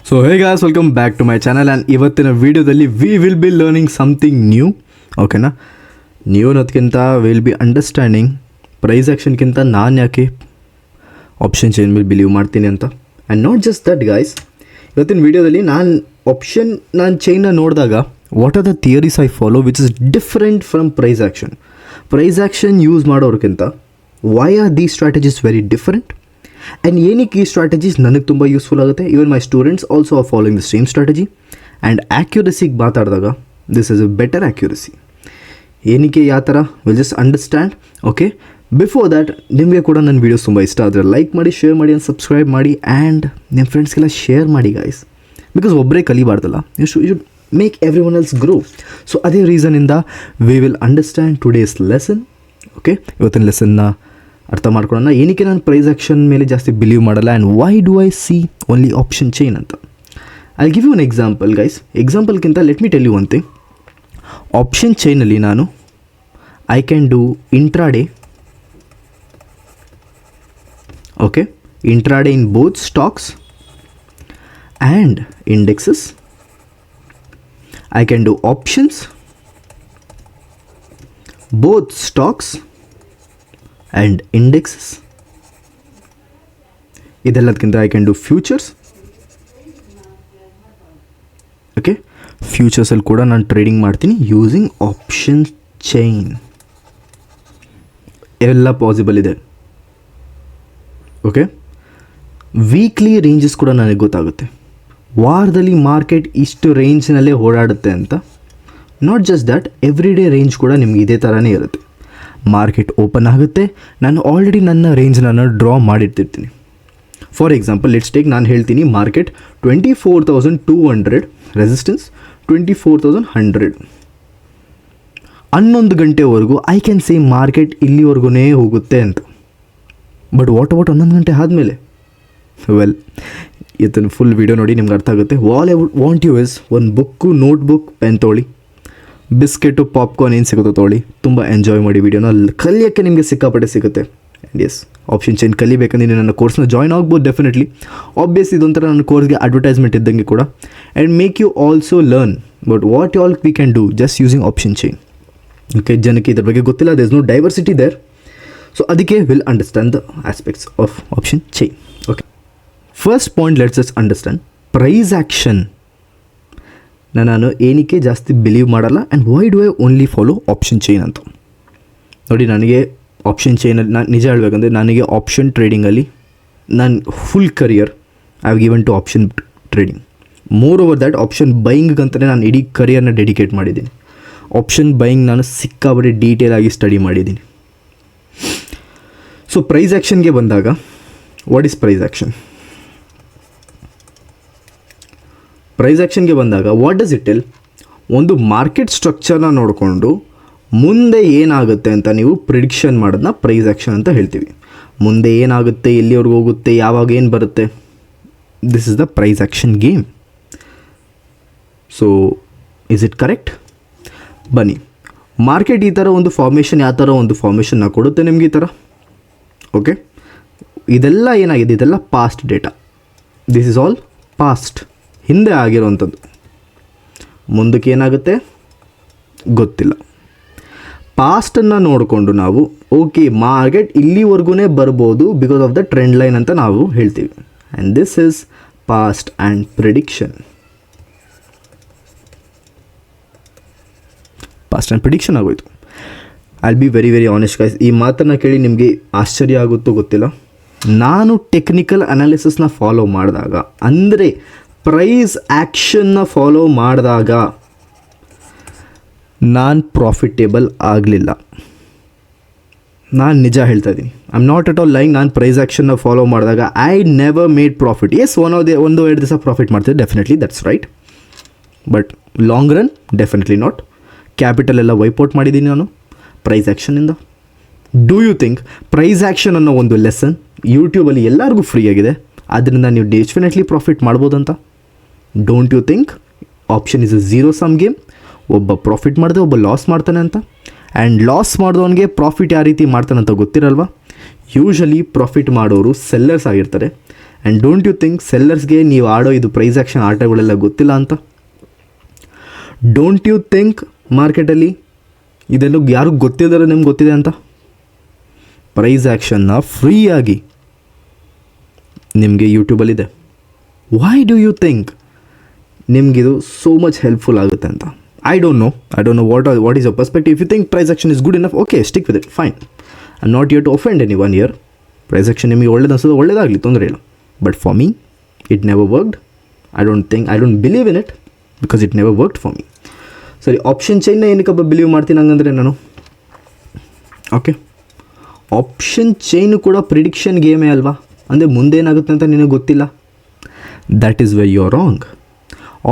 So hey guys, welcome back to my channel and ಇವತ್ತಿನ ವಿಡಿಯೋದಲ್ಲಿ we will be learning something new. ಓಕೆನಾ, ನೀವು ಅನ್ನೋದಕ್ಕಿಂತ ವಿಲ್ ಬಿ ಅಂಡರ್ಸ್ಟ್ಯಾಂಡಿಂಗ್ ಪ್ರೈಸ್ ಆ್ಯಕ್ಷನ್ಗಿಂತ ನಾನು ಯಾಕೆ ಆಪ್ಷನ್ ಚೈನ್ ಮೇಲೆ ಬಿಲೀವ್ ಮಾಡ್ತೀನಿ ಅಂತ. And not just that guys, ಇವತ್ತಿನ ವಿಡಿಯೋದಲ್ಲಿ ನಾನು ಚೈನ್ನ ನೋಡಿದಾಗ what are the theories I follow which is different from price action. Price action use ಮಾಡೋರ್ಗಿಂತ why are these strategies very different and ಏನಕ್ಕೆ ಈ ಸ್ಟ್ರಾಟಜೀಸ್ ನನಗೆ ತುಂಬ ಯೂಸ್ಫುಲ್ ಆಗುತ್ತೆ. Even my students also are following the same strategy. And ಆ್ಯಕ್ಯುರಸಿಗೆ ಮಾತಾಡಿದಾಗ this is a better accuracy. ಏನಕ್ಕೆ ಯಾವ ಥರ will just understand. Okay, before that ನಿಮಗೆ ಕೂಡ ನನ್ನ ವೀಡಿಯೋಸ್ ತುಂಬ ಇಷ್ಟ ಆದರೆ ಲೈಕ್ ಮಾಡಿ, ಶೇರ್ ಮಾಡಿ ಆ್ಯಂಡ್ ಸಬ್ಸ್ಕ್ರೈಬ್ ಮಾಡಿ ಆ್ಯಂಡ್ ನಿಮ್ಮ ಫ್ರೆಂಡ್ಸ್ಗೆಲ್ಲ ಶೇರ್ ಮಾಡಿ ಗೈಸ್. ಬಿಕಾಸ್ ಒಬ್ಬರೇ ಕಲಿಬಾರ್ದಲ್ಲ, you should make everyone else grow. So ಅದೇ ರೀಸನಿಂದ we will understand today's lesson. Okay, ಇವತ್ತಿನ ಲೆಸನ್ನ ಅರ್ಥ ಮಾಡ್ಕೊಳ್ಳೋಣ. ಏನಕ್ಕೆ ನಾನು ಪ್ರೈಸ್ ಆ್ಯಕ್ಷನ್ ಮೇಲೆ ಜಾಸ್ತಿ ಬಿಲೀವ್ ಮಾಡಲ್ಲ and why do I see only option chain ಅಂತ. I give you one example guys. ಎಕ್ಸಾಂಪಲ್ಗಿಂತ let me tell you one thing. Option ಚೈನಲ್ಲಿ ನಾನು I can do intraday. Okay, intraday in both stocks and indexes. I can do options, both stocks and indexes. ಇದೆಲ್ಲದಕ್ಕಿಂತ I can do futures. Okay, ಫ್ಯೂಚರ್ಸಲ್ಲಿ ಕೂಡ ನಾನು trading ಮಾಡ್ತೀನಿ using option chain. ಎಲ್ಲ possible ಇದೆ. Okay, weekly ranges ಕೂಡ ನನಗೆ ಗೊತ್ತಾಗುತ್ತೆ. ವಾರದಲ್ಲಿ ಮಾರ್ಕೆಟ್ ಇಷ್ಟು ರೇಂಜ್ನಲ್ಲೇ ಓಡಾಡುತ್ತೆ ಅಂತ. Not just that, every day range ಕೂಡ ನಿಮ್ಗೆ ಇದೇ ಥರನೇ ಇರುತ್ತೆ. ಮಾರ್ಕೆಟ್ ಓಪನ್ ಆಗುತ್ತೆ, ನಾನು ಆಲ್ರೆಡಿ ನನ್ನ ರೇಂಜ್ನ ಡ್ರಾ ಮಾಡಿರ್ತಿರ್ತೀನಿ. ಫಾರ್ ಎಕ್ಸಾಂಪಲ್ ಲೆಟ್ಸ್ ಟೇಕ್, ನಾನು ಹೇಳ್ತೀನಿ ಮಾರ್ಕೆಟ್ 24,200 ರೆಸಿಸ್ಟೆನ್ಸ್, 24,100. 11 ಗಂಟೆವರೆಗೂ ಐ ಕ್ಯಾನ್ ಸೇ ಮಾರ್ಕೆಟ್ ಇಲ್ಲಿವರೆಗೂ ಹೋಗುತ್ತೆ ಅಂತ. ಬಟ್ ವಾಟ್ ಅಬೌಟ್ 11 ಗಂಟೆ ಆದಮೇಲೆ? ವೆಲ್, ಇದನ್ನು ಫುಲ್ ವೀಡಿಯೋ ನೋಡಿ ನಿಮ್ಗೆ ಅರ್ಥ ಆಗುತ್ತೆ. Well I would want you is ಒಂದು ಬುಕ್ಕು, ನೋಟ್ಬುಕ್, ಪೆನ್ ತೊಗೊಳ್ಳಿ, ಬಿಸ್ಕೆಟು, ಪಾಪ್ಕಾರ್ನ್ ಏನು ಸಿಗುತ್ತೋ ತೊಗೊಳ್ಳಿ, ತುಂಬ ಎಂಜಾಯ್ ಮಾಡಿ. ವೀಡಿಯೋನ ಕಲಿಯೋಕ್ಕೆ ನಿಮಗೆ ಸಿಕ್ಕಾಪಟ್ಟೆ ಸಿಗುತ್ತೆ. ಆ್ಯಂಡ್ ಎಸ್, ಆಪ್ಷನ್ ಚೈನ್ ಕಲಿಬೇಕಂದ್ರೆ ನೀವು ನನ್ನ ಕೋರ್ಸ್ನ ಜಾಯ್ನ್ ಆಗ್ಬೋದು ಡೆಫಿನೆಟ್ಲಿ. ಆಬ್ವಿಯಸ್ ಇದೊಂಥರ ನನ್ನ ಕೋರ್ಸ್ಗೆ ಅಡ್ವರ್ಟೈಸ್ಮೆಂಟ್ ಇದ್ದಂಗೆ ಕೂಡ. And make you also learn but what all we can do just using option chain. Okay, ಜನಕ್ಕೆ ಇದ್ರ ಬಗ್ಗೆ ಗೊತ್ತಿಲ್ಲ, there is no diversity there. So ಅದಕ್ಕೆ will understand the aspects of option chain. Okay, first point let's just understand price action ನಾನು ಏನಕ್ಕೆ ಜಾಸ್ತಿ believe ಮಾಡಲ್ಲ and why do I only follow option chain ಅಂತ. ನೋಡಿ, ನನಗೆ ಆಪ್ಷನ್ ಚೈನಲ್ಲಿ ನಾನು ನಿಜ ಹೇಳಬೇಕಂದ್ರೆ ನನಗೆ ಆಪ್ಷನ್ ಟ್ರೇಡಿಂಗಲ್ಲಿ ನಾನು full career I have given to option trading. Moreover that option ಬೈಯಿಂಗಂತಲೇ ನಾನು ಇಡೀ ಕರಿಯರ್ನ ಡೆಡಿಕೇಟ್ ಮಾಡಿದ್ದೀನಿ. ಆಪ್ಷನ್ ಬೈಯಿಂಗ್ ನಾನು ಸಿಕ್ಕಾಬಟ್ಟೆ ಡೀಟೇಲ್ ಆಗಿ ಸ್ಟಡಿ ಮಾಡಿದ್ದೀನಿ. ಸೊ ಪ್ರೈಸ್ ಆ್ಯಕ್ಷನ್ಗೆ ಬಂದಾಗ what is price action? Price ಆ್ಯಕ್ಷನ್ಗೆ ಬಂದಾಗ ವಾಟ್ ಡಸ್ ಇಟ್ ಟೆಲ್? ಒಂದು ಮಾರ್ಕೆಟ್ ಸ್ಟ್ರಕ್ಚರ್ನ ನೋಡಿಕೊಂಡು ಮುಂದೆ ಏನಾಗುತ್ತೆ ಅಂತ ನೀವು ಪ್ರಿಡಿಕ್ಷನ್ ಮಾಡೋದನ್ನ ಪ್ರೈಸ್ ಆ್ಯಕ್ಷನ್ ಅಂತ ಹೇಳ್ತೀವಿ. ಮುಂದೆ ಏನಾಗುತ್ತೆ, ಎಲ್ಲಿವರೆಗೂ ಹೋಗುತ್ತೆ, ಯಾವಾಗ ಏನು ಬರುತ್ತೆ, this is the price action game. So is it correct? ಬನ್ನಿ, ಮಾರ್ಕೆಟ್ ಈ ಥರ ಒಂದು ಫಾರ್ಮೇಷನ್, ಯಾವ ಥರ ಒಂದು ಫಾರ್ಮೇಷನ್ನ ಕೊಡುತ್ತೆ ನಿಮ್ಗೆ ಈ ಥರ. ಓಕೆ, ಇದೆಲ್ಲ ಏನಾಗಿದೆ, ಇದೆಲ್ಲ past data. This is all past, ಹಿಂದೆ ಆಗಿರೋವಂಥದ್ದು. ಮುಂದಕ್ಕೆ ಏನಾಗುತ್ತೆ ಗೊತ್ತಿಲ್ಲ. ಪಾಸ್ಟನ್ನು ನೋಡಿಕೊಂಡು ನಾವು ಓಕೆ ಮಾರ್ಕೆಟ್ ಇಲ್ಲಿವರೆಗೂ ಬರ್ಬೋದು because of the trend line ಅಂತ ನಾವು ಹೇಳ್ತೀವಿ. And this is past and prediction. Past and prediction ಆಗೋಯ್ತು. I will be very very honest guys, ಈ ಮಾತನ್ನು ಕೇಳಿ ನಿಮಗೆ ಆಶ್ಚರ್ಯ ಆಗುತ್ತೋ ಗೊತ್ತಿಲ್ಲ. ನಾನು ಟೆಕ್ನಿಕಲ್ ಅನಾಲಿಸಿಸ್ನ ಫಾಲೋ ಮಾಡಿದಾಗ, ಅಂದರೆ ಪ್ರೈಸ್ ಆ್ಯಕ್ಷನ್ನ ಫಾಲೋ ಮಾಡಿದಾಗ ನಾನು ಪ್ರಾಫಿಟೇಬಲ್ ಆಗಲಿಲ್ಲ. ನಾನು ನಿಜ ಹೇಳ್ತಾ ಇದ್ದೀನಿ, I am not at all lying. ನಾನು ಪ್ರೈಸ್ ಆ್ಯಕ್ಷನ್ನ ಫಾಲೋ ಮಾಡಿದಾಗ I never made profit. Yes, ಒಂದು ಎರಡು ದಿವಸ ಪ್ರಾಫಿಟ್ ಮಾಡ್ತಿದ್ದೆ definitely, that's right. But long run definitely not. Capital ಎಲ್ಲ ವೈಪೌಟ್ ಮಾಡಿದ್ದೀನಿ ನಾನು ಪ್ರೈಸ್ ಆ್ಯಕ್ಷನಿಂದ. Do you think price action ಅನ್ನೋ ಒಂದು ಲೆಸನ್ ಯೂಟ್ಯೂಬಲ್ಲಿ ಎಲ್ಲರಿಗೂ ಫ್ರೀ ಆಗಿದೆ, ಅದರಿಂದ ನೀವು ಡೆಫಿನೆಟ್ಲಿ ಪ್ರಾಫಿಟ್ ಮಾಡ್ಬೋದಂತ? Don't you think option is a zero sum game? ಒಬ್ಬ ಪ್ರಾಫಿಟ್ ಮಾಡಿದೆ, ಒಬ್ಬ ಲಾಸ್ ಮಾಡ್ತಾನೆ ಅಂತ. ಆ್ಯಂಡ್ ಲಾಸ್ ಮಾಡಿದವನಿಗೆ ಪ್ರಾಫಿಟ್ ಯಾವ ರೀತಿ ಮಾಡ್ತಾನೆ ಅಂತ ಗೊತ್ತಿರಲ್ವ? ಯೂಶಲಿ ಪ್ರಾಫಿಟ್ ಮಾಡೋರು ಸೆಲ್ಲರ್ಸ್ ಆಗಿರ್ತಾರೆ ಆ್ಯಂಡ್ ಡೋಂಟ್ ಯು ಥಿಂಕ್ ಸೆಲ್ಲರ್ಸ್ಗೆ ನೀವು ಆಡೋ ಇದು ಪ್ರೈಸ್ ಆ್ಯಕ್ಷನ್ ಆಟಗಳೆಲ್ಲ ಗೊತ್ತಿಲ್ಲ ಅಂತ? ಡೋಂಟ್ ಯು ಥಿಂಕ್ ಮಾರ್ಕೆಟಲ್ಲಿ ಇದೆಲ್ಲ ಯಾರಿಗೂ ಗೊತ್ತಿದ್ದಾರೆ ನಿಮ್ಗೆ ಗೊತ್ತಿದೆ ಅಂತ? ಪ್ರೈಸ್ ಆ್ಯಕ್ಷನ್ನ ಫ್ರೀಯಾಗಿ ನಿಮಗೆ ಯೂಟ್ಯೂಬಲ್ಲಿದೆ. ವೈ ಡೂ ಯು ಥಿಂಕ್ ನಿಮಗಿದು ಸೋ ಮಚ್ ಹೆಲ್ಪ್ಫುಲ್ ಆಗುತ್ತೆ ಅಂತ? I don't know what is your perspective. If you think price action is good enough, okay, stick with it, fine. I not here to offend anyone here. Price action ನಿಮಗೆ ಒಳ್ಳೇದು ಅನ್ಸೋದು ಒಳ್ಳೇದಾಗಲಿ, ತೊಂದರೆ ಇಲ್ಲ. But for me it never worked. I don't believe in it because it never worked for me. ಸರಿ, option ಚೈನ್ನ ಏನಕ್ಕಪ್ಪ believe ಮಾಡ್ತೀನಿ ಹಂಗಂದರೆ ನಾನು? ಓಕೆ, ಆಪ್ಷನ್ ಚೈನು ಕೂಡ ಪ್ರಿಡಿಕ್ಷನ್ ಗೇಮೇ ಅಲ್ವಾ? ಅಂದರೆ ಮುಂದೇನಾಗುತ್ತೆ ಅಂತ ನಿನಗೆ ಗೊತ್ತಿಲ್ಲ. That is where you are wrong.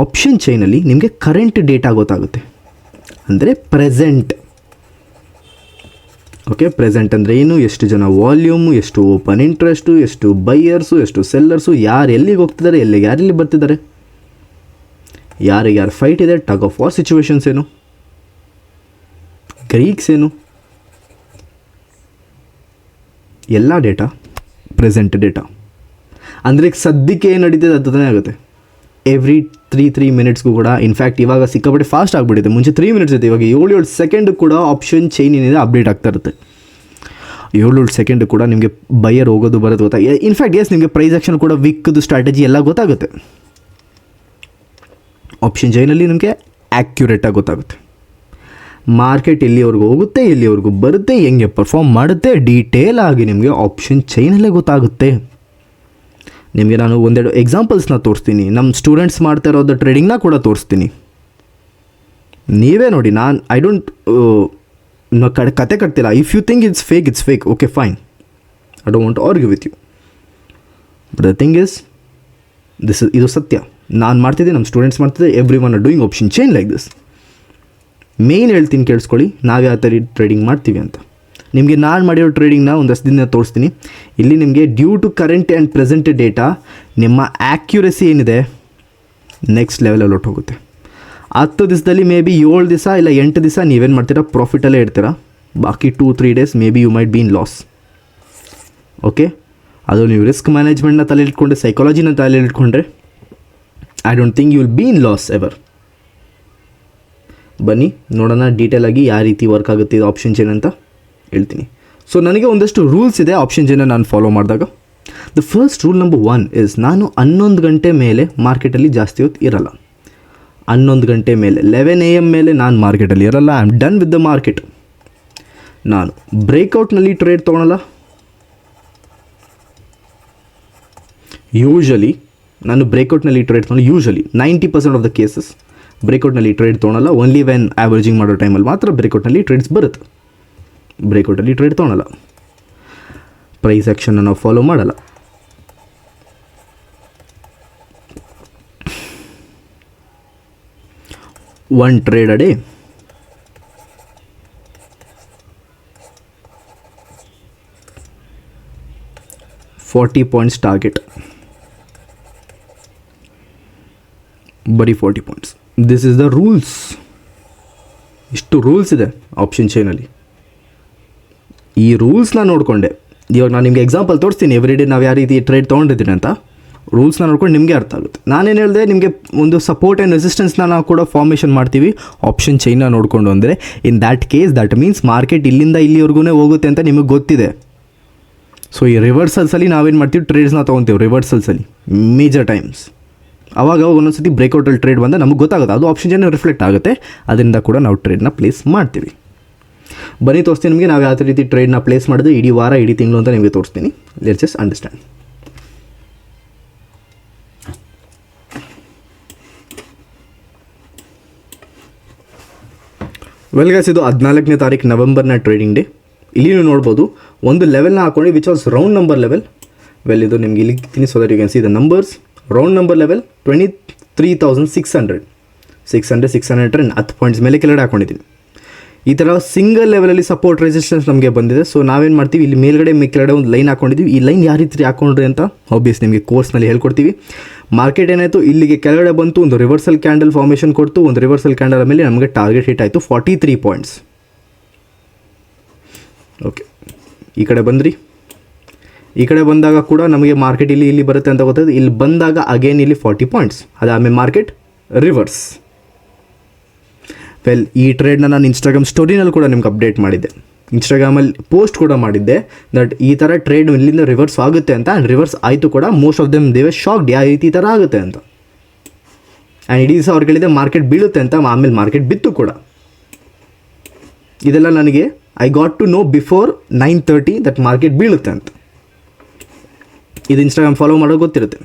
Option ಚೈನಲ್ಲಿ ನಿಮಗೆ ಕರೆಂಟ್ ಡೇಟಾ ಗೊತ್ತಾಗುತ್ತೆ, ಅಂದರೆ ಪ್ರೆಸೆಂಟ್. ಓಕೆ, ಪ್ರೆಸೆಂಟ್ ಅಂದರೆ ಏನು? ಎಷ್ಟು ಜನ ವಾಲ್ಯೂಮು, ಎಷ್ಟು ಓಪನ್ ಇಂಟ್ರೆಸ್ಟು, ಎಷ್ಟು ಬೈಯರ್ಸು, ಎಷ್ಟು ಸೆಲ್ಲರ್ಸು, ಯಾರು ಎಲ್ಲಿಗೆ ಹೋಗ್ತಿದ್ದಾರೆ, ಯಾರೆಲ್ಲಿ ಬರ್ತಿದ್ದಾರೆ, ಯಾರಿಗೆ ಯಾರು ಫೈಟ್ ಇದೆ, ಟಗ್ ಆಫ್ ವಾರ್ ಸಿಚುವೇಶನ್ಸ್ ಏನು, ಗ್ರೀಕ್ಸ್ ಏನು, ಎಲ್ಲ ಡೇಟಾ ಪ್ರೆಸೆಂಟ್ ಡೇಟಾ. ಅಂದರೆ ಸದ್ಯಕ್ಕೆ ಏನು ನಡೀತಿದೆ ಅದನ್ನೇ ಆಗುತ್ತೆ. ಎವ್ರಿ 3 ಮಿನಿಟ್ಸ್ಗೂ ಕೂಡ, ಇನ್ಫ್ಯಾಕ್ಟ್ ಇವಾಗ ಸಿಕ್ಕಾಪಟ್ಟೆ ಫಾಸ್ಟ್ ಆಗಿಬಿಟ್ಟಿದೆ. ಮುಂಚೆ 3 ಮಿನಿಟ್ಸ್ ಇತ್ತು, ಇವಾಗ 7 ಸೆಕೆಂಡ್ ಕೂಡ ಆಪ್ಷನ್ ಚೈನ್ ಏನಿದೆ ಅಪ್ಡೇಟ್ ಆಗ್ತಾ ಇರುತ್ತೆ. 7 ಸೆಕೆಂಡ್ ಕೂಡ ನಿಮಗೆ ಬೈಯರ್ ಹೋಗೋದು ಬರೋದು ಗೊತ್ತಾಗ. ಇನ್ಫ್ಯಾಕ್ಟ್ ಎಸ್, ನಿಮಗೆ ಪ್ರೈಸ್ ಆ್ಯಕ್ಷನ್ ಕೂಡ ವಿಕ್ದು ಸ್ಟ್ರಾಟಜಿ ಎಲ್ಲ ಗೊತ್ತಾಗುತ್ತೆ. ಆಪ್ಷನ್ ಚೈನಲ್ಲಿ ನಿಮಗೆ ಆ್ಯಕ್ಯುರೇಟಾಗಿ ಗೊತ್ತಾಗುತ್ತೆ. ಮಾರ್ಕೆಟ್ ಎಲ್ಲಿವರೆಗೂ ಹೋಗುತ್ತೆ, ಎಲ್ಲಿವರೆಗೂ ಬರುತ್ತೆ, ಹೆಂಗೆ ಪರ್ಫಾರ್ಮ್ ಮಾಡುತ್ತೆ, ಡೀಟೇಲ್ ಆಗಿ ನಿಮಗೆ ಆಪ್ಷನ್ ಚೈನಲ್ಲೇ ಗೊತ್ತಾಗುತ್ತೆ. ನಿಮಗೆ ನಾನು ಒಂದೆರಡು ಎಕ್ಸಾಂಪಲ್ಸ್ನ ತೋರಿಸ್ತೀನಿ. ನಮ್ಮ ಸ್ಟೂಡೆಂಟ್ಸ್ ಮಾಡ್ತಾ ಇರೋದು ಟ್ರೇಡಿಂಗ್ನ ಕೂಡ ತೋರಿಸ್ತೀನಿ. ನೀವೇ ನೋಡಿ. ಐ ಡೋಂಟ್ ಕತೆ ಕಟ್ತಿಲ್ಲ. If you think it's fake, okay fine, I don't want to argue with you. But the thing is ಇದು ಸತ್ಯ. ನಾನು ಮಾಡ್ತಿದ್ದೆ, ನಮ್ಮ ಸ್ಟೂಡೆಂಟ್ಸ್ ಮಾಡ್ತಿದ್ದೆ, everyone are doing option chain like this. ಮೇನ್ ಹೇಳ್ತೀನಿ ಕೇಳಿಸ್ಕೊಳ್ಳಿ, ನಾವು ಯಾವ ಥರ ಟ್ರೇಡಿಂಗ್ ಮಾಡ್ತೀವಿ ಅಂತ. ನಿಮಗೆ ನಾನು ಮಾಡಿರೋ ಟ್ರೇಡಿಂಗ್ನ ಒಂದಷ್ಟು ದಿನ ತೋರಿಸ್ತೀನಿ. ಇಲ್ಲಿ ನಿಮಗೆ due to current and present data ನಿಮ್ಮ ಆ್ಯಕ್ಯುರಸಿ ಏನಿದೆ ನೆಕ್ಸ್ಟ್ ಲೆವೆಲಲ್ಲಿ ಹೋಗುತ್ತೆ. 10 ದಿವಸದಲ್ಲಿ ಮೇ ಬಿ 7 ದಿವಸ ಇಲ್ಲ 8 ದಿವಸ ನೀವೇನು ಮಾಡ್ತೀರಾ, ಪ್ರಾಫಿಟಲ್ಲೇ ಇರ್ತೀರಾ. ಬಾಕಿ 2-3 days maybe you might be in loss. Okay, ಅದು ನೀವು ರಿಸ್ಕ್ ಮ್ಯಾನೇಜ್ಮೆಂಟ್ನ ತಲೆ ಇಟ್ಕೊಂಡ್ರೆ, ಸೈಕಾಲಜಿನ ತಲೆ ಇಟ್ಕೊಂಡ್ರೆ, I don't think you will be in loss ever. ಬನ್ನಿ ನೋಡೋಣ ಡೀಟೇಲಾಗಿ ಯಾವ ರೀತಿ ವರ್ಕ್ ಆಗುತ್ತೆ ಇದು ಆಪ್ಷನ್ ಚೈನ್ ಅಂತ ಹೇಳ್ತೀನಿ. ಸೊ ನನಗೆ ಒಂದಷ್ಟು ರೂಲ್ಸ್ ಇದೆ ಆಪ್ಷನ್ ಚೈನ್ನ ನಾನು ಫಾಲೋ ಮಾಡಿದಾಗ. The first rule number 1 is, ನಾನು 11 ಗಂಟೆ ಮೇಲೆ ಮಾರ್ಕೆಟಲ್ಲಿ ಜಾಸ್ತಿ ಹೊತ್ತು ಇರಲ್ಲ. 11 ಗಂಟೆ ಮೇಲೆ 11 AM ಮೇಲೆ ನಾನು ಮಾರ್ಕೆಟಲ್ಲಿ ಇರಲ್ಲ. I am done with the market. ನಾನು ಬ್ರೇಕ್ಔಟ್ನಲ್ಲಿ ಟ್ರೇಡ್ ತೊಗೊಳಲ್ಲ. ಯೂಶಲಿ ನಾನು ಬ್ರೇಕ್ಔಟ್ನಲ್ಲಿ ಟ್ರೇಡ್ ತೊಗೊಳ್ಳೋ, ಯೂಶಲಿ 90% ಆಫ್ ದ ಕೇಸಸ್ ಬ್ರೇಕ್ಔಟ್ನಲ್ಲಿ ಟ್ರೇಡ್ ತೊಗೊಳಲ್ಲ. ಓನ್ಲಿ ವೆನ್ ಆ್ಯಾವರೇಜಿಂಗ್ ಮಾಡೋ ಟೈಮಲ್ಲಿ ಮಾತ್ರ ಬ್ರೇಕ್ಔಟ್ನಲ್ಲಿ ಟ್ರೇಡ್ಸ್ ಬರುತ್ತೆ. ಬ್ರೇಕ್ಔಟಲ್ಲಿ ಟ್ರೇಡ್ ತೊಗೊಳಲ್ಲ. ಪ್ರೈಸ್ ಆ್ಯಕ್ಷನ್ನ ನಾವು ಫಾಲೋ ಮಾಡಲ್ಲ. One trade a day, 40 points target, ಬರೀ 40 points. This is the rules. ಇಷ್ಟು ರೂಲ್ಸ್ ಇದೆ ಆಪ್ಷನ್ ಚೈನಲ್ಲಿ. ಈ ರೂಲ್ಸ್ನ ನೋಡಿಕೊಂಡೆ ಇವಾಗ ನಾನು ನಿಮಗೆ ಎಕ್ಸಾಂಪಲ್ ತೋರಿಸ್ತೀನಿ. ಎವ್ರಿ ಡೇ ನಾವು ಯಾವ ರೀತಿ ಟ್ರೇಡ್ ತೊಗೊಂಡಿದ್ದೀನಿ ಅಂತ ರೂಲ್ಸ್ನ ನೋಡ್ಕೊಂಡು ನಿಮಗೆ ಅರ್ಥ ಆಗುತ್ತೆ. ನಾನೇನು ಹೇಳಿದೆ, ನಿಮಗೆ ಒಂದು ಸಪೋರ್ಟ್ ಆ್ಯಂಡ್ ರೆಸಿಸ್ಟೆನ್ಸ್ನ ನಾವು ಕೂಡ ಫಾರ್ಮೇಷನ್ ಮಾಡ್ತೀವಿ ಆಪ್ಷನ್ ಚೈನ್ನ ನೋಡಿಕೊಂಡು. ಅಂದರೆ in that case that means market ಇಲ್ಲಿಂದ ಇಲ್ಲಿವರೆಗೂ ಹೋಗುತ್ತೆ ಅಂತ ನಿಮಗೆ ಗೊತ್ತಿದೆ. ಸೊ ಈ ರಿವರ್ಸಲ್ಸಲ್ಲಿ ನಾವೇನು ಮಾಡ್ತೀವಿ, ಟ್ರೇಡ್ಸ್ನ ತೊಗೊತೀವಿ ರಿವರ್ಸಲ್ಸಲ್ಲಿ ಮೇಜರ್ ಟೈಮ್ಸ್. ಆವಾಗ ಒಂದೊಂದು ಸತಿ ಬ್ರೇಕ್ಔಟಲ್ಲಿ ಟ್ರೇಡ್ ಬಂದರೆ ನಮಗೆ ಗೊತ್ತಾಗುತ್ತೆ, ಅದು ಆಪ್ಷನ್ ಚೈನ್ ರಿಫ್ಲೆಕ್ಟ್ ಆಗುತ್ತೆ. ಅದರಿಂದ ಕೂಡ ನಾವು ಟ್ರೇಡ್ನ ಪ್ಲೇಸ್ ಮಾಡ್ತೀವಿ. ಬನ್ನಿ ತೋರಿಸ್ತೀನಿ ನಿಮಗೆ ನಾವು ಯಾವ ರೀತಿ ಟ್ರೇಡ್ನ ಪ್ಲೇಸ್ ಮಾಡಿದ್ರೆ ಇಡೀ ವಾರ ಇಡೀ ತಿಂಗಳು ಅಂತ ನಿಮಗೆ ತೋರಿಸ್ತೀನಿ. Let's just understand. Well guys, ಇದು 14ನೇ ತಾರೀಕು ನವೆಂಬರ್ನ ಟ್ರೇಡಿಂಗ್ ಡೇ. ಇಲ್ಲಿ ನೀವು ನೋಡ್ಬೋದು ಒಂದು ಲೆವೆಲ್ನ ಹಾಕೊಂಡು which was round number level. Well ಇದು ನಿಮಗೆ ಇಲ್ಲಿ ಇರ್ತೀನಿ so that you can see the numbers. Round number level 23,600 610 points ಮೇಲೆ ಕೆಳಗಡೆ ಹಾಕೊಂಡಿದ್ದೀನಿ. ಈ ಥರ ಸಿಂಗಲ್ ಲೆವೆಲಲ್ಲಿ ಸಪೋರ್ಟ್ ರೆಸಿಸ್ಟೆನ್ಸ್ ನಮಗೆ ಬಂದಿದೆ. ಸೊ ನಾವೇನು ಮಾಡ್ತೀವಿ, ಇಲ್ಲಿ ಮೇಲ್ಗಡೆ ಕೆಳಗಡೆ ಒಂದು ಲೈನ್ ಹಾಕೊಂಡಿದ್ದೀವಿ. ಈ ಲೈನ್ ಯಾವ ರೀತಿ ಹಾಕೊಂಡ್ರಿ ಅಂತ ಆಬ್ವಿಯಸ್ ನಿಮಗೆ ಕೋರ್ಸ್ನಲ್ಲಿ ಹೇಳ್ಕೊಡ್ತೀವಿ. ಮಾರ್ಕೆಟ್ ಏನಾಯಿತು, ಇಲ್ಲಿಗೆ ಕೆಳಗಡೆ ಬಂತು, ಒಂದು ರಿವರ್ಸಲ್ ಕ್ಯಾಂಡಲ್ ಫಾರ್ಮೇಷನ್ ಕೊಡ್ತು. ಒಂದು ರಿವರ್ಸಲ್ ಕ್ಯಾಂಡಲ್ ಮೇಲೆ ನಮಗೆ ಟಾರ್ಗೆಟ್ ಹಿಟ್ ಆಯಿತು 43 ಪಾಯಿಂಟ್ಸ್. ಓಕೆ, ಈ ಕಡೆ ಬಂದ್ರಿ, ಈ ಕಡೆ ಬಂದಾಗ ಕೂಡ ನಮಗೆ ಮಾರ್ಕೆಟ್ ಇಲ್ಲಿ ಬರುತ್ತೆ ಅಂತ ಗೊತ್ತಾಯ್ತು. ಇಲ್ಲಿ ಬಂದಾಗ ಅಗೇನ್ ಇಲ್ಲಿ 40 ಪಾಯಿಂಟ್ಸ್, ಅದಾದಮೇಲೆ ಮಾರ್ಕೆಟ್ ರಿವರ್ಸ್. ವೆಲ್, ಈ ಟ್ರೇಡ್ನ ನಾನು ಇನ್ಸ್ಟಾಗ್ರಾಮ್ ಸ್ಟೋರಿನಲ್ಲಿ ಕೂಡ ನಿಮ್ಗೆ ಅಪ್ಡೇಟ್ ಮಾಡಿದ್ದೆ, ಇನ್ಸ್ಟಾಗ್ರಾಮಲ್ಲಿ ಪೋಸ್ಟ್ ಕೂಡ ಮಾಡಿದ್ದೆ ದಟ್ ಈ ಥರ ಟ್ರೇಡ್ ಇಲ್ಲಿಂದ ರಿವರ್ಸ್ ಆಗುತ್ತೆ ಅಂತ. ಆ್ಯಂಡ್ ರಿವರ್ಸ್ ಆಯಿತು ಕೂಡ. Most of them Deve shocked, ಈ ಥರ ಆಗುತ್ತೆ ಅಂತ. ಆ್ಯಂಡ್ ಇಡೀ ದಿವಸ ಅವ್ರು ಕೇಳಿದೆ ಮಾರ್ಕೆಟ್ ಬೀಳುತ್ತೆ ಅಂತ, ಆಮೇಲೆ ಮಾರ್ಕೆಟ್ ಬಿತ್ತು ಕೂಡ. ಇದೆಲ್ಲ ನನಗೆ I got to know before 9:30 that market ಬೀಳುತ್ತೆ ಅಂತ. ಇದು ಇನ್ಸ್ಟಾಗ್ರಾಮ್ ಫಾಲೋ ಮಾಡೋದು ಗೊತ್ತಿರುತ್ತೆ.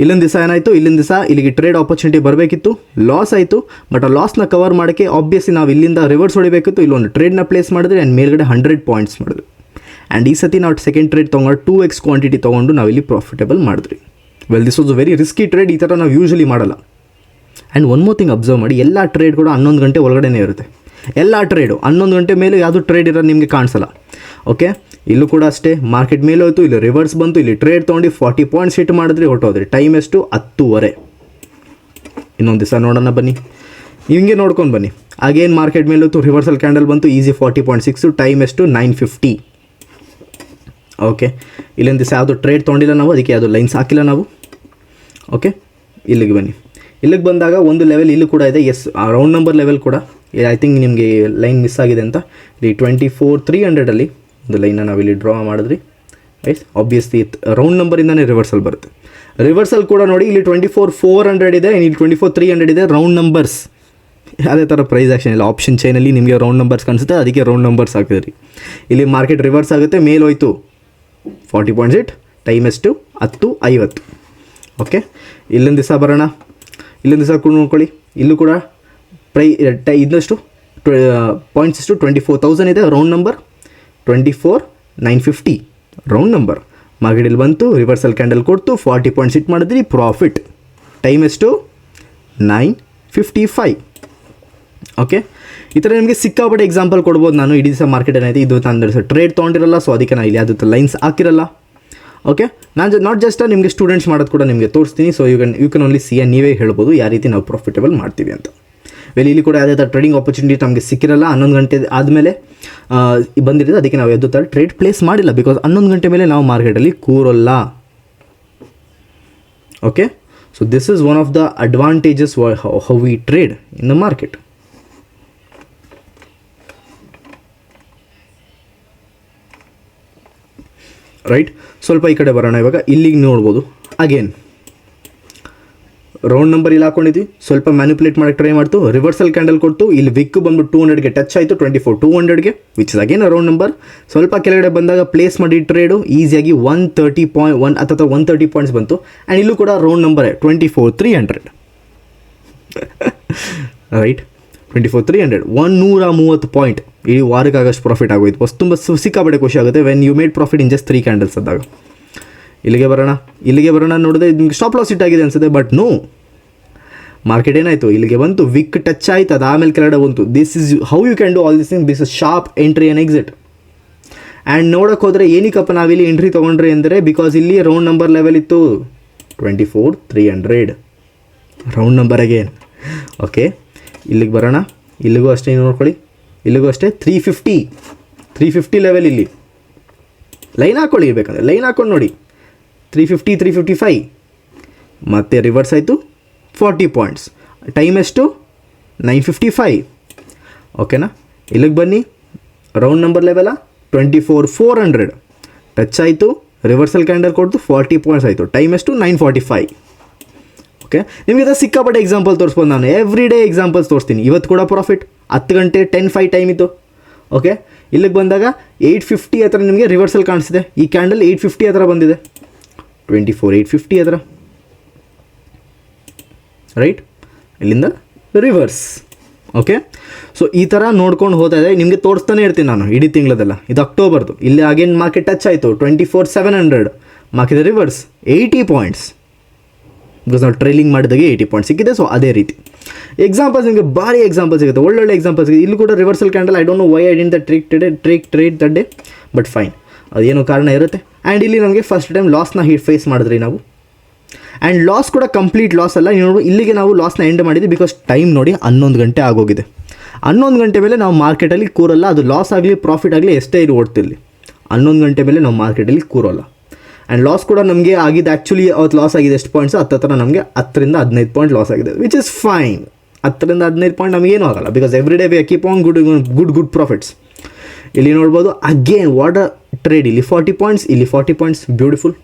ಇಲ್ಲೊಂದು ದಿವಸ ಏನಾಯಿತು, ಇಲ್ಲಿಂದ ದಿವಸ ಇಲ್ಲಿಗೆ ಟ್ರೇಡ್ ಆಪರ್ಚುನಿಟಿ ಬರಬೇಕಿತ್ತು, ಲಾಸ್ ಆಯಿತು. ಬಟ್ ಆ ಲಾಸ್ನ ಕವರ್ ಮಾಡೋಕ್ಕೆ ಆಬ್ವಿಯಸ್ಲಿ ನಾವು ಇಲ್ಲಿಂದ ರಿವರ್ಸ್ ಹೊಡಿಬೇಕಿತ್ತು. ಇಲ್ಲೊಂದು ಟ್ರೇಡ್ನ ಪ್ಲೇಸ್ ಮಾಡಿದ್ರೆ ಆ್ಯಂಡ್ ಮೇಲ್ಗಡೆ 100 ಪಾಯಿಂಟ್ಸ್ ಮಾಡಿದ್ವಿ. ಆ್ಯಂಡ್ ಈ ಸತಿ ನಾವು ಸೆಕೆಂಡ್ ಟ್ರೇಡ್ ತೊಗೊಂಡು 2x ಕ್ವಾಂಟಿಟಿ ತೊಗೊಂಡು ನಾವಿಲ್ಲಿ ಪ್ರಾಫಿಟೇಬಲ್ ಮಾಡಿದ್ವಿ. Well, this was a very risky trade. ಈ ಥರ ನಾವು ಯೂಶ್ವಲಿ ಮಾಡಲ್ಲ. And one more thing observe ಮಾಡಿ, ಎಲ್ಲ ಟ್ರೇಡ್ ಕೂಡ 11 ಗಂಟೆ ಒಳಗಡೆ ಇರುತ್ತೆ. ಎಲ್ಲ ಟ್ರೇಡು 11 ಗಂಟೆ ಮೇಲೆ ಯಾವುದು ಟ್ರೇಡ್ ಇರೋದು ನಿಮಗೆ ಕಾಣಿಸಲ್ಲ. ಓಕೆ, ಇಲ್ಲೂ ಕೂಡ ಅಷ್ಟೇ. ಮಾರ್ಕೆಟ್ ಮೇಲೆ ಹೋಯ್ತು, ಇಲ್ಲಿ ರಿವರ್ಸ್ ಬಂತು, ಇಲ್ಲಿ ಟ್ರೇಡ್ ತೊಗೊಂಡು 40 ಪಾಯಿಂಟ್ಸ್ ಹಿಟ್ ಮಾಡಿದ್ರಿ, ಹೊಟ್ಟೋದ್ರಿ. ಟೈಮ್ ಎಷ್ಟು? 10:30. ಇನ್ನೊಂದು ದಿವಸ ನೋಡೋಣ ಬನ್ನಿ, ಹಿಂಗೆ ನೋಡ್ಕೊಂಡು ಬನ್ನಿ. ಆಗೇನು ಮಾರ್ಕೆಟ್ ಮೇಲೆ ಹೋಯ್ತು, ರಿವರ್ಸಲ್ ಕ್ಯಾಂಡಲ್ ಬಂತು, ಈಸಿ 40.6. ಟೈಮ್ ಎಷ್ಟು? 9:50. ಓಕೆ, ಇಲ್ಲೊಂದು ದಿವಸ ಯಾವುದು ಟ್ರೇಡ್ ತೊಗೊಂಡಿಲ್ಲ ನಾವು, ಅದಕ್ಕೆ ಯಾವುದು ಲೈನ್ಸ್ ಹಾಕಿಲ್ಲ ನಾವು. ಓಕೆ, ಇಲ್ಲಿಗೆ ಬನ್ನಿ. ಇಲ್ಲಿಗೆ ಬಂದಾಗ ಒಂದು ಲೆವೆಲ್ ಇಲ್ಲೂ ಕೂಡ ಇದೆ. ಎಸ್, ರೌಂಡ್ ನಂಬರ್ ಲೆವೆಲ್ ಕೂಡ ಐ ಥಿಂಕ್ ನಿಮಗೆ ಲೈನ್ ಮಿಸ್ ಆಗಿದೆ ಅಂತ. ಇಲ್ಲಿ 24,300 ಒಂದು ಲೈನ್ನ ನಾವಿಲ್ಲಿ ಡ್ರಾ ಮಾಡಿದ್ರಿ. ರೈಟ್, ಆಬ್ವಿಯಸ್ಲಿ ರೌಂಡ್ ನಂಬರಿಂದನೇ ರಿವರ್ಸಲ್ ಬರುತ್ತೆ. ರಿವರ್ಸಲ್ ಕೂಡ ನೋಡಿ, ಇಲ್ಲಿ 24,400 ಇದೆ, ಇಲ್ಲಿ 24,300 ಇದೆ. ರೌಂಡ್ ನಂಬರ್ಸ್, ಯಾವುದೇ ಥರ ಪ್ರೈಸ್ ಆ್ಯಕ್ಷನ್ ಇಲ್ಲ. ಆಪ್ಷನ್ ಚೈನಲ್ಲಿ ನಿಮಗೆ ರೌಂಡ್ ನಂಬರ್ಸ್ ಕಾಣಿಸುತ್ತೆ, ಅದಕ್ಕೆ ರೌಂಡ್ ನಂಬರ್ಸ್ ಹಾಕಿದ್ರಿ. ಇಲ್ಲಿ ಮಾರ್ಕೆಟ್ ರಿವರ್ಸ್ ಆಗುತ್ತೆ, ಮೇಲೆ ಹೋಯ್ತು 40 ಪಾಯಿಂಟ್ಸ್ ಹಿಟ್. ಟೈಮ್ ಎಷ್ಟು? 10:50. ಓಕೆ, ಇಲ್ಲೊಂದು ದಿವಸ ಬರೋಣ. ಇಲ್ಲೊಂದು ದಿವಸ ಕೂಡ ನೋಡ್ಕೊಳ್ಳಿ, ಇಲ್ಲೂ ಕೂಡ ಇದಷ್ಟು ಪಾಯಿಂಟ್ಸ್ ಎಷ್ಟು? 24,000 ಇದೆ. Round number 24,950 round number. Market ಇಲ್ಲಿ ಬಂತು, ರಿವರ್ಸಲ್ ಕ್ಯಾಂಡಲ್ ಕೊಡ್ತು, 40 ಪಾಯಿಂಟ್ಸ್ ಹಿಟ್ ಮಾಡಿದ್ರಿ, ಪ್ರಾಫಿಟ್. ಟೈಮ್ ಎಷ್ಟು? 9:55. ಓಕೆ, ಈ ಥರ ನಿಮಗೆ ಸಿಕ್ಕಾಪಟ್ಟೆ ಎಕ್ಸಾಂಪಲ್ ಕೊಡ್ಬೋದು ನಾನು. ಇಡೀ ದಿವಸ ಮಾರ್ಕೆಟ್ ಏನಾಯಿತು, ಇದು ನಾನು ಟ್ರೇಡ್ ತೊಗೊಂಡಿರಲ್ಲ, ಸೊ ಅದಕ್ಕೆ ನಾನು ಇಲ್ಲಿ ಯಾವುದು ಲೈನ್ಸ್ ಹಾಕಿರಲ್ಲ. ಓಕೆ, ನಾನು ನಾಟ್ ಜಸ್ಟ್ ನಿಮಗೆ ಸ್ಟೂಡೆಂಟ್ಸ್ ಮಾಡೋದು ಕೂಡ ನಿಮಗೆ ತೋರಿಸ್ತೀನಿ. So you can only see ನೀವೇ ಹೇಳ್ಬೋದು ಯಾವ ರೀತಿ ನಾವು ಪ್ರಾಫಿಟೇಬಲ್ ಮಾಡ್ತೀವಿ ಅಂತ. ವೆಲ್, ಇಲ್ಲಿ ಕೂಡ ಯಾವುದೇ ಥರ ಟ್ರೇಡಿಂಗ್ ಆಪರ್ಚುನಿಟಿ ನಮಗೆ ಸಿಕ್ಕಿರಲ್ಲ. 11 ಗಂಟೆ ಆದಮೇಲೆ ಬಂದಿರೋದು, ಅದಕ್ಕೆ ನಾವು ಯಾವುದೇ ಥರ ಟ್ರೇಡ್ ಪ್ಲೇಸ್ ಮಾಡಿಲ್ಲ. ಬಿಕಾಸ್ 11 ಗಂಟೆ ಮೇಲೆ ನಾವು ಮಾರ್ಕೆಟಲ್ಲಿ ಕೂರೋಲ್ಲ. Okay, so this is one of the advantages how we trade in the market. Right, ಸ್ವಲ್ಪ ಈ ಕಡೆ ಬರೋಣ. ಇವಾಗ ಇಲ್ಲಿಗೆ ನೋಡ್ಬೋದು, ಅಗೇನ್ ರೌಂಡ್ ನಂಬರ್ ಇಲ್ಲಿ ಹಾಕೊಂಡಿದ್ವಿ. ಸ್ವಲ್ಪ ಮ್ಯಾನಿಪುಲೇಟ್ ಮಾಡೋಕ್ಕೆ ಟ್ರೈ ಮಾಡ್ತು, ರಿವರ್ಸಲ್ ಕ್ಯಾಂಡಲ್ ಕೊಡ್ತು. ಇಲ್ಲಿ ವಿಕ್ ಬಂದು 200ಗೆ ಟಚ್ ಆಯಿತು, 24,200ಗೆ, which is again round number. ಸ್ವಲ್ಪ ಕೆಳಗಡೆ ಬಂದಾಗ ಪ್ಲೇಸ್ ಮಾಡಿ ಟ್ರೇಡು ಈಸಿಯಾಗಿ 130 ಅಥವಾ 130 ಪಾಯಿಂಟ್ಸ್ ಬಂತು. ಆ್ಯಂಡ್ ಇಲ್ಲೂ ಕೂಡ ರೌಂಡ್ ನಂಬರೇ 24,300. Right, 24,300 130 point. ಈ ವಾರಕ್ಕಾಗಷ್ಟು ಪ್ರಾಫಿಟ್ ಆಗೋಯ್ತು. ತುಂಬ ಸಿಕ್ಕಾಪಟ್ಟೆ ಖುಷಿ ಆಗುತ್ತೆ when you made profit in just 3 candles ಆದಾಗ. ಇಲ್ಲಿಗೆ ಬರೋಣ ನೋಡಿದ್ರೆ ನಿಮಗೆ ಸ್ಟಾಪ್ ಲಾಸ್ ಇಟ್ಟಾಗಿದೆ ಅನ್ಸುತ್ತೆ. ಬಟ್ ನೋ, ಮಾರ್ಕೆಟ್ ಏನಾಯಿತು, ಇಲ್ಲಿಗೆ ಬಂತು, ವಿಕ್ ಟಚ್ ಆಯಿತು, ಅದಾದಮೇಲೆ ಕೆಳಗಡೆ ಬಂತು. This is how you can do all this thing. This is sharp entry and exit. And ನೋಡೋಕೆ ಹೋದರೆ ಏನಕ್ಕಪ್ಪ ನಾವಿಲ್ಲಿ ಎಂಟ್ರಿ ತೊಗೊಂಡ್ರಿ ಅಂದರೆ, ಬಿಕಾಸ್ ಇಲ್ಲಿ ರೌಂಡ್ ನಂಬರ್ ಲೆವೆಲ್ ಇತ್ತು 24,300 ರೌಂಡ್ ನಂಬರ್ ಅಗೇನ್. ಓಕೆ, ಇಲ್ಲಿಗೆ ಬರೋಣ. ಇಲ್ಲಿಗೂ ಅಷ್ಟೇ ನೋಡ್ಕೊಳ್ಳಿ, ಇಲ್ಲಿಗೂ ಅಷ್ಟೇ 350 ಲೆವೆಲ್. ಇಲ್ಲಿ ಲೈನ್ ಹಾಕ್ಕೊಳ್ಳಿ, ಇರಬೇಕಂದ್ರೆ ಲೈನ್ ಹಾಕ್ಕೊಂಡು ನೋಡಿ. 350 355 ಮತ್ತೆ ರಿವರ್ಸ್ ಆಯಿತು 40 ಪಾಯಿಂಟ್ಸ್. ಟೈಮ್ ಎಷ್ಟು? 9:55. ಓಕೆನಾ, ಇಲ್ಲಿಗೆ ಬನ್ನಿ. ರೌಂಡ್ ನಂಬರ್ ಲೆವೆಲ 24,400 ಟಚ್ ಆಯಿತು, ರಿವರ್ಸಲ್ ಕ್ಯಾಂಡಲ್ ಕೊಡ್ತು, 40 ಪಾಯಿಂಟ್ಸ್ ಆಯಿತು. ಟೈಮ್ ಎಷ್ಟು? 9:45. ಓಕೆ, ನಿಮಗೆ ಇದು ಸಿಕ್ಕಾಪಟ್ಟೆ ಎಕ್ಸಾಂಪಲ್ ತೋರಿಸ್ಬೋದು. ನಾನು ಎವ್ರಿ ಡೇ ಎಕ್ಸಾಂಪಲ್ಸ್ ತೋರಿಸ್ತೀನಿ. ಇವತ್ತು ಕೂಡ ಪ್ರಾಫಿಟ್ 10 ಗಂಟೆ 10:05 ಟೈಮ್ ಇತ್ತು. ಓಕೆ, ಇಲ್ಲಿಗೆ ಬಂದಾಗ 850 ಹತ್ರ ನಿಮಗೆ ರಿವರ್ಸಲ್ ಕಾಣಿಸಿದೆ. ಈ ಕ್ಯಾಂಡಲ್ 850 ಹತ್ರ ಬಂದಿದೆ, 24,850 ಹತ್ರ. ರೈಟ್, ಇಲ್ಲಿಂದ ರಿವರ್ಸ್. ಓಕೆ, ಸೊ ಈ ಥರ ನೋಡ್ಕೊಂಡು ಹೋಗ್ತಾ ಇದೆ. ನಿಮಗೆ ತೋರಿಸ್ತಾನೆ ಇರ್ತೀನಿ ನಾನು ಇಡೀ ತಿಂಗಳದೆಲ್ಲ. ಇದು ಅಕ್ಟೋಬರ್ದು. ಇಲ್ಲಿ ಅಗೇನ್ ಮಾರ್ಕೆಟ್ ಟಚ್ ಆಯಿತು, 24,700 ಮಾರ್ಕೆಟ್ ರಿವರ್ಸ್ 80 ಪಾಯಿಂಟ್ಸ್. ಬಿಕಾಸ್ ನಾವು ಟ್ರೈಲಿಂಗ್ ಮಾಡಿದಾಗೆ 80 ಪಾಯಿಂಟ್ಸ್ ಸಿಕ್ಕಿದೆ. ಸೊ ಅದೇ ರೀತಿ ಎಕ್ಸಾಂಪಲ್ಸ್ ನಿಮಗೆ ಭಾರಿ ಎಕ್ಸಾಂಪಲ್ಸ್ ಸಿಗುತ್ತೆ, ಒಳ್ಳೊಳ್ಳೆ ಎಕ್ಸಾಂಪಲ್ಸ್ ಸಿಗುತ್ತೆ. ಇಲ್ಲೂ ಕೂಡ reversal candle. I don't know why I didn't the trade that day, but fine, ಅದೇನೋ ಕಾರಣ ಇರುತ್ತೆ. ಆ್ಯಂಡ್ ಇಲ್ಲಿ ನಮಗೆ ಫಸ್ಟ್ ಟೈಮ್ ಲಾಸ್ನ ಫೇಸ್ ಮಾಡಿದ್ರಿ ನಾವು. ಆ್ಯಂಡ್ ಲಾಸ್ ಕೂಡ ಕಂಪ್ಲೀಟ್ ಲಾಸ್ ಅಲ್ಲ. ನೀವು ಇಲ್ಲಿಗೆ ನಾವು ಲಾಸ್ನ ಎಂಡ್ ಮಾಡಿದ್ವಿ. ಬಿಕಾಸ್ ಟೈಮ್ ನೋಡಿ 11 ಗಂಟೆ ಆಗೋಗಿದೆ. 11 ಗಂಟೆ ಮೇಲೆ ನಾವು ಮಾರ್ಕೆಟಲ್ಲಿ ಕೂರಲ್ಲ. ಅದು ಲಾಸ್ ಆಗಲಿ ಪ್ರಾಫಿಟ್ ಆಗಲಿ ಎಷ್ಟೇ ಓಡ್ತಿರಲಿ, 11 ಗಂಟೆ ಮೇಲೆ ನಾವು ಮಾರ್ಕೆಟಲ್ಲಿ ಕೂರೋಲ್ಲ. ಆ್ಯಂಡ್ ಲಾಸ್ ಕೂಡ ನಮಗೆ ಆಗಿದೆ. ಆ್ಯಕ್ಚುಲಿ ಅವತ್ತು ಲಾಸ್ ಆಗಿದೆ ಎಷ್ಟು ಪಾಯಿಂಟ್ಸ್ ಹತ್ತಿರ ನಮಗೆ 10 ರಿಂದ 15 ಪಾಯಿಂಟ್ ಲಾಸ್ ಆಗಿದೆ, ವಿಚ್ ಇಸ್ ಫೈನ್. 10 ರಿಂದ 15 ಪಾಯಿಂಟ್ ನಮಗೇನು ಆಗಲ್ಲ, because every day we keep on good profits. ಇಲ್ಲಿ ನೋಡ್ಬೋದು ಅಗೇನ್ ವಾಟ್ ಅ ಟ್ರೇಡ್. ಇಲ್ಲಿ 40 ಪಾಯಿಂಟ್ಸ್, ಇಲ್ಲಿ 40 ಪಾಯಿಂಟ್ಸ್, ಬ್ಯೂಟಿಫುಲ್.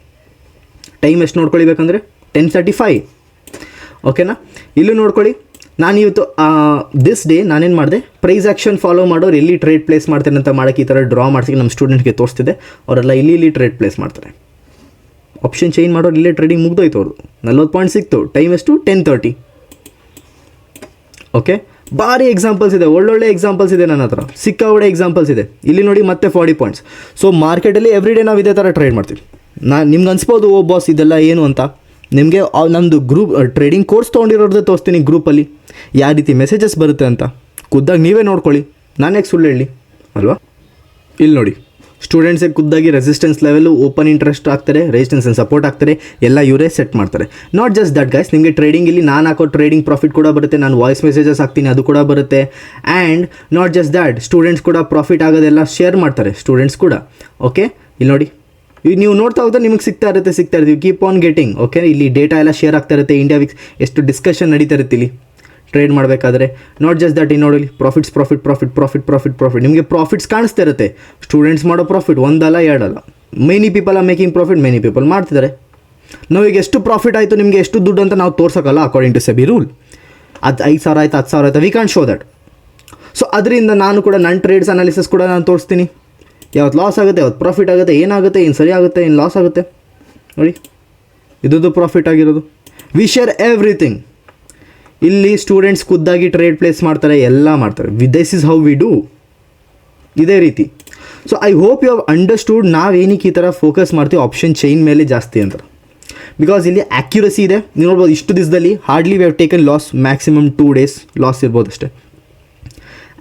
ಟೈಮ್ ಎಷ್ಟು ನೋಡ್ಕೊಳ್ಬೇಕಂದ್ರೆ 10:35. ಓಕೆನಾ. ಇಲ್ಲೂ ನೋಡ್ಕೊಳ್ಳಿ, ನಾನು ಇವತ್ತು ದಿಸ್ ಡೇ ನಾನೇನು ಮಾಡಿದೆ, ಪ್ರೈಸ್ ಆ್ಯಕ್ಷನ್ ಫಾಲೋ ಮಾಡೋರು ಎಲ್ಲಿ ಟ್ರೇಡ್ ಪ್ಲೇಸ್ ಮಾಡ್ತೇನೆ ಅಂತ ಮಾಡೋಕ್ಕೆ ಈ ಥರ ಡ್ರಾ ಮಾಡಿಸಿ ನಮ್ಮ ಸ್ಟೂಡೆಂಟ್ಗೆ ತೋರಿಸ್ತಿದೆ. ಅವರೆಲ್ಲ ಇಲ್ಲಿ ಟ್ರೇಡ್ ಪ್ಲೇಸ್ ಮಾಡ್ತಾರೆ. ಆಪ್ಷನ್ ಚೇಂಜ್ ಮಾಡೋರು ಇಲ್ಲೇ ಟ್ರೇಡಿಂಗ್ ಮುಗ್ದೋಯ್ತು ಅವ್ರದ್ದು. 40 ಪಾಯಿಂಟ್ ಸಿಕ್ತು. ಟೈಮ್ ಎಷ್ಟು 10:30. ಓಕೆ, ಭಾರಿ ಎಕ್ಸಾಂಪಲ್ಸ್ ಇದೆ, ಒಳ್ಳೊಳ್ಳೆ ಎಕ್ಸಾಂಪಲ್ಸ್ ಇದೆ ನನ್ನ ಹತ್ರ, ಸಿಕ್ಕಾವಡೆ ಎಕ್ಸಾಂಪಲ್ಸ್ ಇದೆ. ಇಲ್ಲಿ ನೋಡಿ ಮತ್ತೆ 40 ಪಾಯಿಂಟ್ಸ್. ಸೊ ಮಾರ್ಕೆಟಲ್ಲಿ ಎವ್ರಿ ಡೇ ನಾವು ಇದೇ ಥರ ಟ್ರೇಡ್ ಮಾಡ್ತೀವಿ. ನಿಮ್ಗೆ ಅನ್ಸ್ಬೋದು ಓ ಬಾಸ್ ಇದೆಲ್ಲ ಏನು ಅಂತ. ನಿಮಗೆ ನಮ್ಮದು ಗ್ರೂಪ್ ಟ್ರೇಡಿಂಗ್ ಕೋರ್ಸ್ ತೊಗೊಂಡಿರೋದೇ ತೋರಿಸ್ತೀನಿ ಗ್ರೂಪಲ್ಲಿ ಯಾವ ರೀತಿ ಮೆಸೇಜಸ್ ಬರುತ್ತೆ ಅಂತ. ಖುದ್ದಾಗಿ ನೀವೇ ನೋಡ್ಕೊಳ್ಳಿ, ನಾನು ಯಾಕೆ ಸುಳ್ಳು ಹೇಳಿ ಅಲ್ವಾ. ಇಲ್ಲಿ ನೋಡಿ, ಸ್ಟೂಡೆಂಟ್ಸಿಗೆ ಖುದ್ದಾಗಿ ರೆಸಿಸ್ಟೆನ್ಸ್ ಲೆವೆಲು, ಓಪನ್ ಇಂಟ್ರೆಸ್ಟ್ ಆಗ್ತಾರೆ, ರೆಸಿಸ್ಟೆನ್ಸ್ ಆ್ಯಂಡ್ ಸಪೋರ್ಟ್ ಆಗ್ತಾರೆ, ಎಲ್ಲ ಇವರೇ ಸೆಟ್ ಮಾಡ್ತಾರೆ. ನಾಟ್ ಜಸ್ಟ್ ದಟ್ ಗೈಸ್, ನಿಮಗೆ ಟ್ರೇಡಿಂಗ್ ಇಲ್ಲಿ ನಾನು ಹಾಕೋ ಟ್ರೇಡಿಂಗ್ ಪ್ರಾಫಿಟ್ ಕೂಡ ಬರುತ್ತೆ, ನಾನು ವಾಯ್ಸ್ ಮೆಸೇಜಸ್ ಹಾಕ್ತೀನಿ ಅದು ಕೂಡ ಬರುತ್ತೆ. And not just that, students ಕೂಡ ಪ್ರಾಫಿಟ್ ಆಗೋದೆಲ್ಲ ಶೇರ್ ಮಾಡ್ತಾರೆ ಸ್ಟೂಡೆಂಟ್ಸ್ ಕೂಡ. ಓಕೆ, ಇಲ್ಲಿ ನೋಡಿ, ನೀವು ನೋಡ್ತಾ ಹೋಗ್ತಾ ನಿಮಗೆ ಸಿಗ್ತಾ ಇರ್ತೀವಿ. Keep on getting. ಓಕೆ, ಇಲ್ಲಿ ಡೇಟಾ ಎಲ್ಲ ಶೇರ್ ಆಗ್ತಾ ಇರುತ್ತೆ. ಇಂಡಿಯಾ ವಿಕ್ಸ್ ಎಷ್ಟು ಡಿಸ್ಕಷನ್ ನಡೀತಾ ಇರುತ್ತೆ ಇಲ್ಲಿ ಟ್ರೇಡ್ ಮಾಡಬೇಕಾದ್ರೆ. ನಾಟ್ ಜಸ್ಟ್ ದಟ್, ಇಲ್ಲಿ ನೋಡಿ ಪ್ರಾಫಿಟ್ಸ್ ನಿಮಗೆ ಪ್ರಾಫಿಟ್ಸ್ ಕಾಣಿಸ್ತಾ ಇರುತ್ತೆ. ಸ್ಟೂಡೆಂಟ್ಸ್ ಮಾಡೋ ಪ್ರಾಫಿಟ್ ಒಂದಲ್ಲ ಎರಡಲ್ಲ, many people are making profit, many people ಮಾಡ್ತಿದ್ದಾರೆ. ನಾವೀಗ ಎಷ್ಟು ಪ್ರಾಫಿಟ್ ಆಯಿತು, ನಿಮಗೆ ಎಷ್ಟು ದುಡ್ಡು ಅಂತ ನಾವು ತೋರ್ಸೋಕ್ಕಲ್ಲ ಅಕಾರ್ಡಿಂಗ್ ಟು ಸೆಬಿ ರೂಲ್. ಅದು 5,000 ಆಯ್ತು, 10,000 ಆಯ್ತು, we can show that. So ಅದರಿಂದ ನಾನು ಕೂಡ ನನ್ನ ಟ್ರೇಡ್ಸ್ ಅನಾಲಿಸಿಸ್ ಕೂಡ ನಾನು ತೋರಿಸ್ತೀನಿ. ಯಾವತ್ತು ಲಾಸ್ ಆಗುತ್ತೆ, ಯಾವತ್ತು ಪ್ರಾಫಿಟ್ ಆಗುತ್ತೆ, ಏನಾಗುತ್ತೆ, ಏನು ಸರಿ ಆಗುತ್ತೆ, ಏನು ಲಾಸ್ ಆಗುತ್ತೆ. ನೋಡಿ, ಇದ್ದು ಪ್ರಾಫಿಟ್ ಆಗಿರೋದು. We share everything. ಇಲ್ಲಿ ಸ್ಟೂಡೆಂಟ್ಸ್ ಖುದ್ದಾಗಿ ಟ್ರೇಡ್ ಪ್ಲೇಸ್ ಮಾಡ್ತಾರೆ, ಎಲ್ಲ ಮಾಡ್ತಾರೆ. This is how we do, ಇದೇ ರೀತಿ. So I hope you have understood ನಾವೇನಕ್ಕೆ ಈ ಥರ ಫೋಕಸ್ ಮಾಡ್ತೀವಿ ಆಪ್ಷನ್ ಚೈನ್ ಮೇಲೆ ಜಾಸ್ತಿ ಅಂತ. ಬಿಕಾಸ್ ಇಲ್ಲಿ ಆ್ಯಕ್ಯುರಸಿ ಇದೆ. ನೀವು ನೋಡ್ಬೋದು, ಇಷ್ಟು ದಿವಸದಲ್ಲಿ hardly we have taken loss, maximum 2 days loss ಇರ್ಬೋದು ಅಷ್ಟೇ.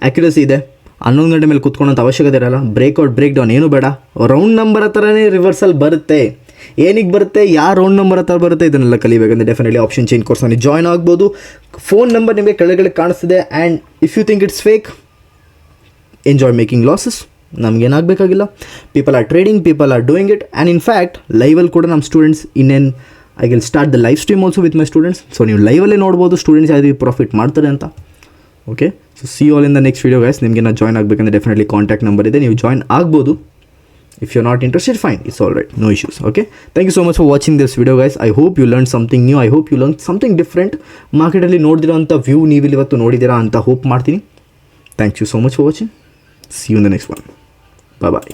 ಆ್ಯಕ್ಯುರಸಿ ಇದೆ. 11 ಗಂಟೆ ಮೇಲೆ ಕೂತ್ಕೊಳ್ಳೋಂಥ ಅವಶ್ಯಕತೆ ಇರಲ್ಲ. ಬ್ರೇಕ್ಔಟ್, ಬ್ರೇಕ್ ಡೌನ್ ಏನೂ ಬೇಡ. ರೌಂಡ್ ನಂಬರ್ ಹತ್ರನೇ ರಿವರ್ಸಲ್ ಬರುತ್ತೆ. ಏನಕ್ಕೆ ಬರುತ್ತೆ, ಯಾವ ರೌಂಡ್ ನಂಬರ್ ಹತ್ರ ಬರುತ್ತೆ, ಇದನ್ನೆಲ್ಲ ಕಲಿಬೇಕಂದ್ರೆ ಡೆಫಿನೆಟ್ಲಿ ಆಪ್ಷನ್ ಚೇಂಜ್ ಕೋರ್ಸ್ನಲ್ಲಿ ಜಾಯ್ನ್ ಆಗ್ಬೋದು. ಫೋನ್ ನಂಬರ್ ನಿಮಗೆ ಕೆಳಗಡೆ ಕಾಣಿಸ್ತಿದೆ. And if you think it's fake, enjoy making losses. ನಮಗೇನಾಗಬೇಕಾಗಿಲ್ಲ. People are trading, people are doing it. And in fact ಲೈವಲ್ಲಿ ಕೂಡ ನಮ್ಮ students I will start the live stream also with my students. So ನೀವು ಲೈವಲ್ಲೇ ನೋಡ್ಬೋದು ಸ್ಟೂಡೆಂಟ್ಸ್ ಯಾವ ರೀತಿ profit ಮಾಡ್ತಾರೆ ಅಂತ. Okay, so see all in the next video guys. ನಿಮಗೆ ನಾನು ಜಾಯ್ನ್ ಆಗಬೇಕಂದ್ರೆ ಡೆಫಿನೆಟ್ಲಿ ಕಾಂಟ್ಯಾಕ್ಟ್ ನಂಬರ್ ಇದೆ, ನೀವು ಜಾಯ್ನ್ ಆಗ್ಬೋದು. If you're not interested, fine, it's all right, no issues. Okay, thank you so much for watching this video guys. I hope you learned something new. I hope you learned something different. Market alli nodidiro anta view ನೀವು ಇಲ್ಲಿ ಇವತ್ತು ನೋಡಿದಿರಾ ಅಂತ hope ಮಾಡ್ತೀನಿ. Thank you so much for watching. See you in the next one. Bye bye.